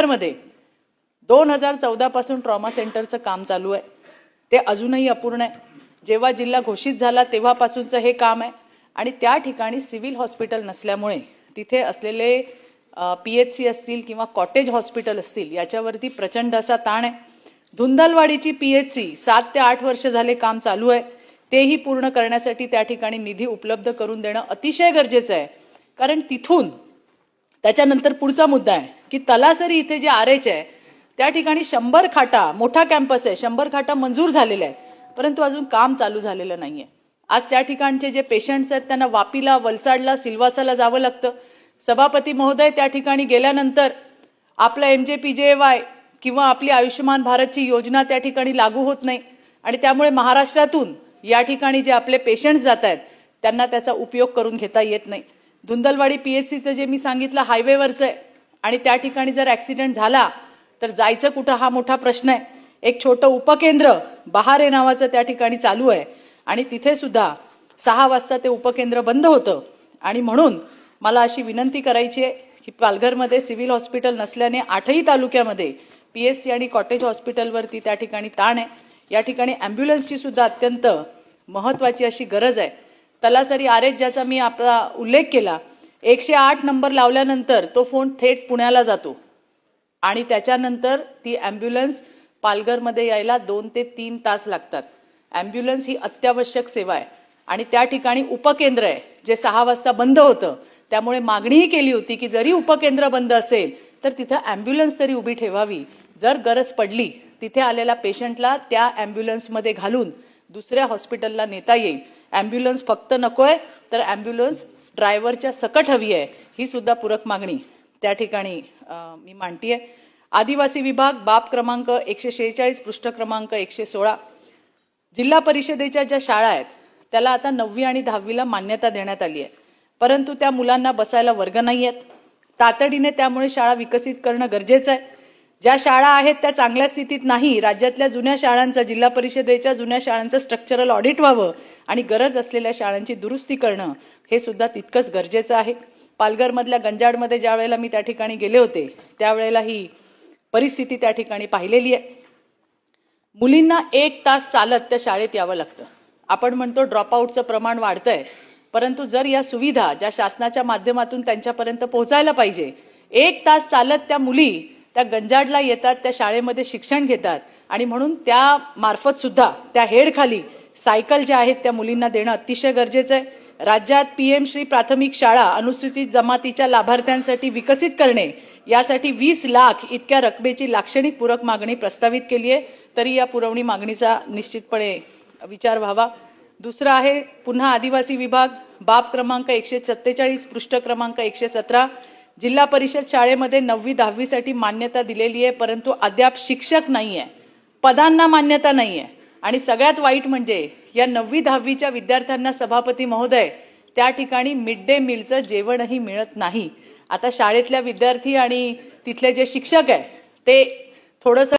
मध्ये 2014 पासून ट्रॉमा सेंटरचं काम चालू आहे. ते अजूनही अपूर्ण आहे. जेव्हा जिल्हा घोषित झाला तेव्हापासूनचं हे काम आहे आणि त्या ठिकाणी सिव्हिल हॉस्पिटल नसल्यामुळे तिथे असलेले पीएचसी असतील किंवा कॉटेज हॉस्पिटल असतील याच्यावरती प्रचंड असा ताण आहे. धुंदलवाडीची पीएचसी 7 ते 8 वर्ष झाले काम चालू आहे. तेही पूर्ण करण्यासाठी त्या ठिकाणी निधी उपलब्ध करून देणं अतिशय गरजेचं आहे. कारण तिथून त्याच्यानंतर पुढचा मुद्दा आहे की तलासरी इथे जे आरएच आहे त्या ठिकाणी 100 खाटा मोठा कॅम्पस आहे. 100 खाटा मंजूर झालेल्या आहेत परंतु अजून काम चालू झालेलं नाहीये. आज त्या ठिकाणचे जे पेशंट्स आहेत त्यांना वापीला, वलसाडला, सिल्वासाला जावं लागतं. सभापती महोदय त्या ठिकाणी गेल्यानंतर आपला MJPJY किंवा आपली आयुष्यमान भारतची योजना त्या ठिकाणी लागू होत नाही आणि त्यामुळे महाराष्ट्रातून या ठिकाणी जे आपले पेशंट्स जात आहेत त्यांना त्याचा उपयोग करून घेता येत नाही. धुंदलवाडी पीएचसीचं जे मी सांगितलं हायवेवरचं आहे आणि त्या ठिकाणी जर ऍक्सिडेंट झाला तर जायचं कुठं हा मोठा प्रश्न आहे. एक छोटं उपकेंद्र बहारे नावाचं त्या ठिकाणी चालू आहे आणि तिथे सुद्धा 6 वाजता ते उपकेंद्र बंद होतं आणि म्हणून मला अशी विनंती करायची आहे की पालघरमध्ये सिव्हिल हॉस्पिटल नसल्याने 8ही तालुक्यामध्ये पीएचसी आणि कॉटेज हॉस्पिटलवरती त्या ठिकाणी ताण आहे. या ठिकाणी ॲम्ब्युलन्सची सुद्धा अत्यंत महत्त्वाची अशी गरज आहे. तलासरी आरएच ज्याचा मी आपला उल्लेख केला 108 नंबर लावल्यानंतर तो फोन थेट पुण्याला जातो आणि त्याच्यानंतर ती ॲम्ब्युलन्स पालघरमध्ये यायला 2 ते 3 तास लागतात. ॲम्ब्युलन्स ही अत्यावश्यक सेवा आहे आणि त्या ठिकाणी उपकेंद्र आहे जे 6 वाजता बंद होतं. त्यामुळे मागणीही केली होती की जरी उपकेंद्र बंद असेल तर तिथं ॲम्ब्युलन्स तरी उभी ठेवावी. जर गरज पडली तिथे आलेल्या पेशंटला त्या ॲम्ब्युलन्समध्ये घालून दुसऱ्या हॉस्पिटलला नेता येईल. ॲम्ब्युलन्स फक्त नकोय तर ॲम्ब्युलन्स ड्रायव्हरच्या सकट हवी आहे. ही सुद्धा पूरक मागणी त्या ठिकाणी मी मांडतीये. आदिवासी विभाग बाब क्रमांक 146 पृष्ठ क्रमांक 116 जिल्हा परिषदेच्या ज्या शाळा आहेत त्याला आता 9वी आणि 10वीला मान्यता देण्यात आली आहे परंतु त्या मुलांना बसायला वर्ग नाही आहेत. तातडीने त्यामुळे शाळा विकसित करणं गरजेचं आहे. ज्या शाळा आहेत त्या चांगल्या स्थितीत नाही. राज्यातल्या जुन्या शाळांचा जिल्हा परिषदेच्या जुन्या शाळांचं स्ट्रक्चरल ऑडिट व्हावं आणि गरज असलेल्या शाळांची दुरुस्ती करणं हे सुद्धा तितकंच गरजेचं आहे. पालघरमधल्या गंजाडमध्ये ज्या वेळेला मी त्या ठिकाणी गेले होते त्यावेळेला ही परिस्थिती त्या ठिकाणी पाहिलेली आहे. मुलींना 1 तास चालत त्या शाळेत यावं लागतं. आपण म्हणतो ड्रॉपआउटचं प्रमाण वाढतंय परंतु जर या सुविधा ज्या शासनाच्या माध्यमातून त्यांच्यापर्यंत पोहोचायला पाहिजे 1 तास चालत त्या मुली त्या गंजाडला येतात, त्या शाळेमध्ये शिक्षण घेतात आणि म्हणून त्या मार्फत सुद्धा त्या हेडखाली सायकल ज्या आहेत त्या मुलींना देणं अतिशय गरजेचं आहे. राज्यात PM श्री प्राथमिक शाळा अनुसूचित जमातीच्या लाभार्थ्यांसाठी विकसित करणे यासाठी 20 लाख इतक्या रकमेची लाक्षणिक पूरक मागणी प्रस्तावित केली आहे. तरी या पुरवणी मागणीचा निश्चितपणे विचार व्हावा. दुसरं आहे पुन्हा आदिवासी विभाग बाब क्रमांक 147 पृष्ठ क्रमांक 117 जिल्हा परिषद शाळेमध्ये 9वी 10वी साठी मान्यता दिलेली आहे परंतु अद्याप शिक्षक नाहीये, पदांना मान्यता नाहीये आणि सगळ्यात वाईट म्हणजे या 9वी 10वीच्या विद्यार्थ्यांना सभापती महोदय त्या ठिकाणी मिड डे मीलचं जेवणही मिळत नाही. आता शाळेतल्या विद्यार्थी आणि तिथले जे शिक्षक आहे ते थोडंसं